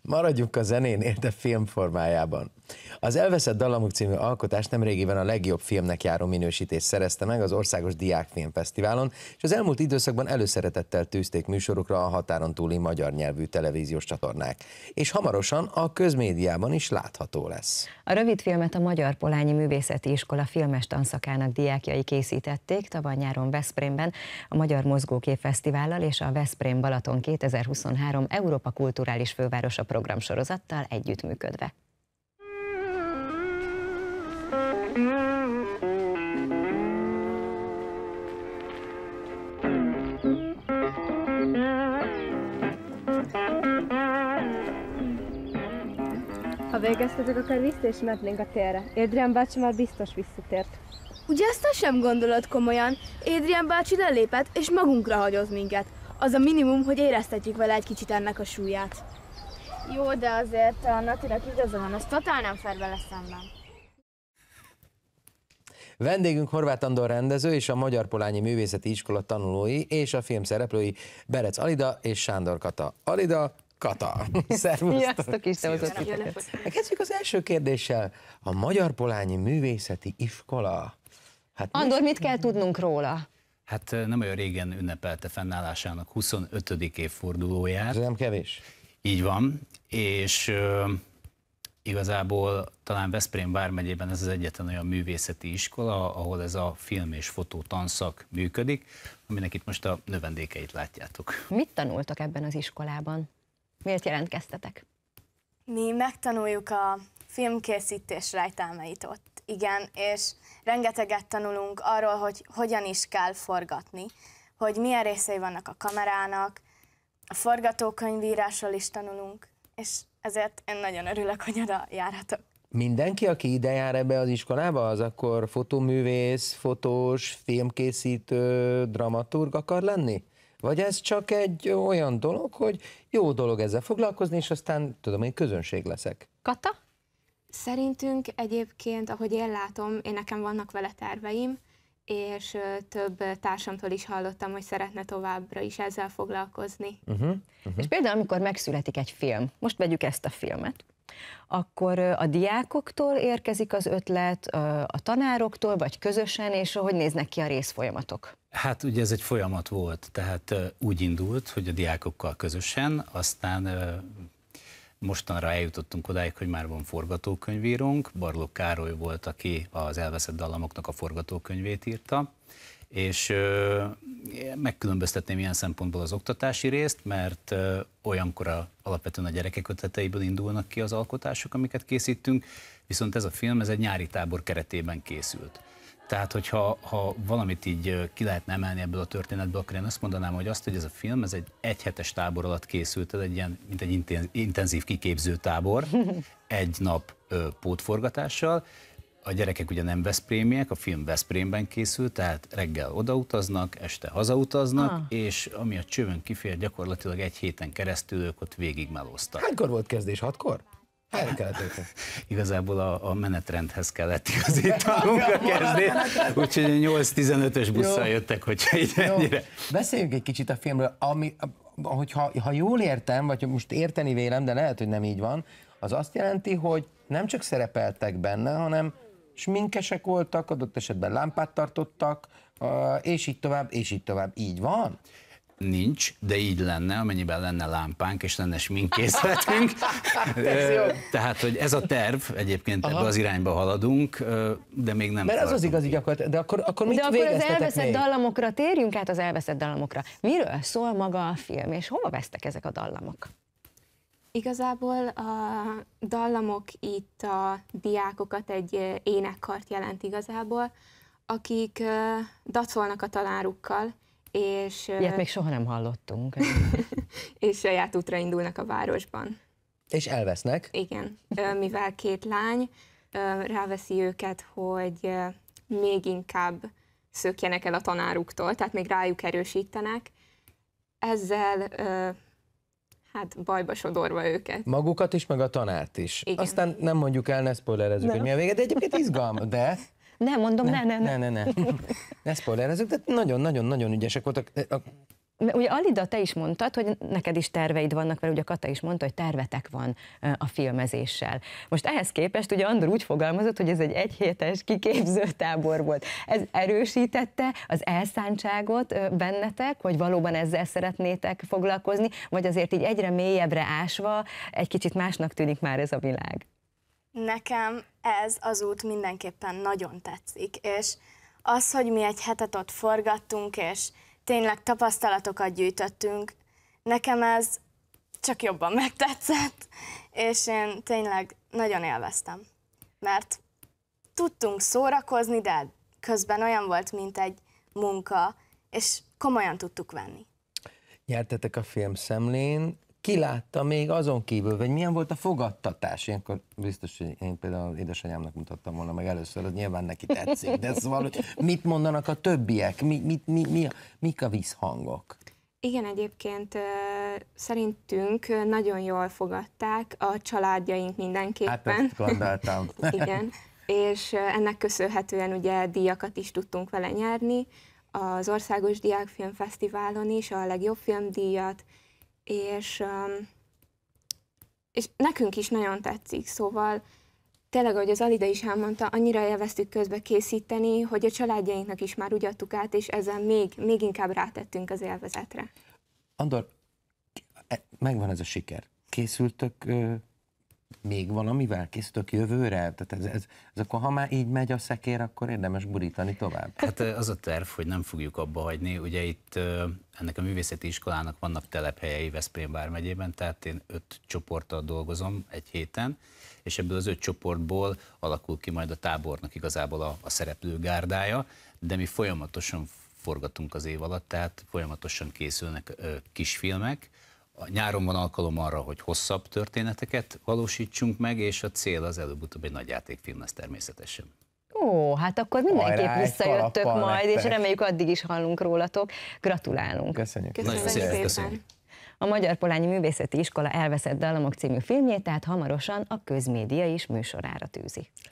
Maradjunk a zenénél, de film formájában. Az Elveszett dallamok című alkotás nemrégiben a legjobb filmnek járó minősítést szerezte meg az Országos Diákfilmfesztiválon, és az elmúlt időszakban előszeretettel tűzték műsorukra a határon túli magyar nyelvű televíziós csatornák. És hamarosan a közmédiában is látható lesz. A rövidfilmet a Magyar Polányi Művészeti Iskola filmes tanszakának diákjai készítették tavaly nyáron Veszprémben a Magyar Mozgókép Fesztivállal és a Veszprém Balaton 2023 Európa Kulturális Fővárosa programsorozattal együttműködve. Ha végeztetek, akkor vissza is mehetnénk a térre. Édrián bácsi már biztos visszatért. Ugye ezt te sem gondolod komolyan? Édrián bácsi lelépett, és magunkra hagyoz minket. Az a minimum, hogy éreztetjük vele egy kicsit ennek a súlyát. Jó, de azért a Natinak igaza van, az totál nem fér vele szemben. Vendégünk Horváth Andor rendező és a Magyar Polányi Művészeti Iskola tanulói és a film szereplői Berec Alida és Sándor Kata. Alida, Kata. Sziasztok is, Kezdjük az első kérdéssel. A Magyar Polányi Művészeti Iskola. Hát Andor, mit kell tudnunk róla? Hát nem olyan régen ünnepelte fennállásának 25. évfordulóját. Ez nem kevés? Így van, és igazából talán Veszprém vármegyében ez az egyetlen olyan művészeti iskola, ahol ez a film és fotó tanszak működik, aminek itt most a növendékeit látjátok. Mit tanultak ebben az iskolában? Miért jelentkeztetek? Mi megtanuljuk a filmkészítés rejtelmeit ott, igen, és rengeteget tanulunk arról, hogy hogyan is kell forgatni, hogy milyen részei vannak a kamerának, a forgatókönyvírásról is tanulunk, és ezért én nagyon örülök, hogy oda járhatok. Mindenki, aki ide jár ebbe az iskolába, az akkor fotóművész, fotós, filmkészítő, dramaturg akar lenni? Vagy ez csak egy olyan dolog, hogy jó dolog ezzel foglalkozni, és aztán tudom, én közönség leszek? Kata? Szerintünk egyébként, ahogy én látom, nekem vannak vele terveim, és több társamtól is hallottam, hogy szeretne továbbra is ezzel foglalkozni. És például, amikor megszületik egy film, most vegyük ezt a filmet, akkor a diákoktól érkezik az ötlet, a tanároktól, vagy közösen, és hogy néznek ki a részfolyamatok? Hát ugye ez egy folyamat volt, tehát úgy indult, hogy a diákokkal közösen, aztán mostanra eljutottunk odáig, hogy már van forgatókönyvírónk, Barlók Károly volt, aki az Elveszett dallamoknak a forgatókönyvét írta, és megkülönböztetném ilyen szempontból az oktatási részt, mert olyankor alapvetően a gyerekek ötleteiből indulnak ki az alkotások, amiket készítünk, viszont ez a film ez egy nyári tábor keretében készült. Tehát, hogyha valamit így ki lehetne emelni ebből a történetből, akkor én azt mondanám, hogy azt, hogy ez a film, ez egy egyhetes tábor alatt készült, ez egy ilyen, mint egy intenzív kiképző tábor, egy nap pótforgatással. A gyerekek ugye nem veszprémiek, a film Veszprémben készült, tehát reggel odautaznak, este hazautaznak, és ami a csövön kifér, gyakorlatilag egy héten keresztül ők ott végig melóztak. Hánykor volt kezdés? 6-kor? Erre kellett őket. Igazából a menetrendhez kellett igazítanunk a kezdést, úgyhogy 8-15-ös busszal jöttek, hogyha így ennyire. Beszéljünk egy kicsit a filmről, ha jól értem, vagy most érteni vélem, de lehet, hogy nem így van, az azt jelenti, hogy nem csak szerepeltek benne, hanem sminkesek voltak, adott esetben lámpát tartottak, és így tovább, így van? Nincs, de így lenne, amennyiben lenne lámpánk és lenne sminkkészletünk. Tehát, hogy ez a terv, egyébként ebbe az irányba haladunk, de még nem. Mert az igazi gyakorlat, de akkor mit végeztetek még? De akkor az elveszett dallamokra, térjünk át az elveszett dallamokra. Miről szól maga a film, és hova vesztek ezek a dallamok? Igazából a dallamok itt a diákokat egy énekkart jelent igazából, akik dacolnak a tanárukkal, és... Ilyet még soha nem hallottunk. És saját útra indulnak a városban. És elvesznek? Igen, mivel két lány ráveszi őket, hogy még inkább szökjenek el a tanáruktól, tehát még rájuk erősítenek. Ezzel hát bajba sodorva őket. Magukat is, meg a tanárt is. Igen. Aztán nem mondjuk el, ne spoilerezzük, hogy mi a vége, de egyébként izgalmas, de... Nem, mondom, ne. Ne spoilerezzük, de nagyon-nagyon-nagyon ügyesek voltak. Ugye Alida, te is mondtad, hogy neked is terveid vannak, mert ugye Kata is mondta, hogy tervetek van a filmezéssel. Most ehhez képest ugye Andor úgy fogalmazott, hogy ez egy egyhétes kiképzőtábor volt. Ez erősítette az elszántságot bennetek, hogy valóban ezzel szeretnétek foglalkozni, vagy azért így egyre mélyebbre ásva egy kicsit másnak tűnik már ez a világ? Nekem ez az út mindenképpen nagyon tetszik, és az, hogy mi egy hetet ott forgattunk, és tényleg tapasztalatokat gyűjtöttünk, nekem ez csak jobban megtetszett, és én tényleg nagyon élveztem, mert tudtunk szórakozni, de közben olyan volt, mint egy munka, és komolyan tudtuk venni. Nyertetek a film szemlén, ki látta még azon kívül, vagy milyen volt a fogadtatás? Ilyenkor biztos, hogy én például édesanyámnak mutattam volna meg először, hogy nyilván neki tetszik, de szóval, hogy mit mondanak a többiek, mik a visszhangok? Igen, egyébként szerintünk nagyon jól fogadták, a családjaink mindenképpen. Hát ezt gondoltam. Igen, és ennek köszönhetően ugye díjakat is tudtunk vele nyerni, az Országos Diákfilmfesztiválon is a legjobb filmdíjat, és nekünk is nagyon tetszik, szóval tényleg, ahogy az Alida is elmondta, annyira élveztük közbe készíteni, hogy a családjainknak is már úgy adtuk át, és ezzel még inkább rátettünk az élvezetre. Andor, megvan ez a siker. Készültök még valamivel? Készültök jövőre? Tehát ez akkor, ha már így megy a szekér, akkor érdemes burítani tovább? Hát az a terv, hogy nem fogjuk abba hagyni. Ugye itt ennek a művészeti iskolának vannak telephelyei Veszprém vármegyében, tehát én 5 csoporttal dolgozom egy héten, és ebből az 5 csoportból alakul ki majd a tábornak igazából a szereplő gárdája, de mi folyamatosan forgatunk az év alatt, tehát folyamatosan készülnek kisfilmek. Nyáron van alkalom arra, hogy hosszabb történeteket valósítsunk meg, és a cél az előbb-utóbb egy nagy játékfilm lesz természetesen. Ó, hát akkor mindenképp Hajrá, egy visszajöttök kalappal majd, nektek. és reméljük addig is hallunk rólatok. Gratulálunk! Köszönjük. Köszönjük Nagyon szépen szépen! köszönjük. A Magyar Polányi Művészeti Iskola Elveszett Dallamok című filmjét, tehát hamarosan a Közmédia is műsorára tűzi.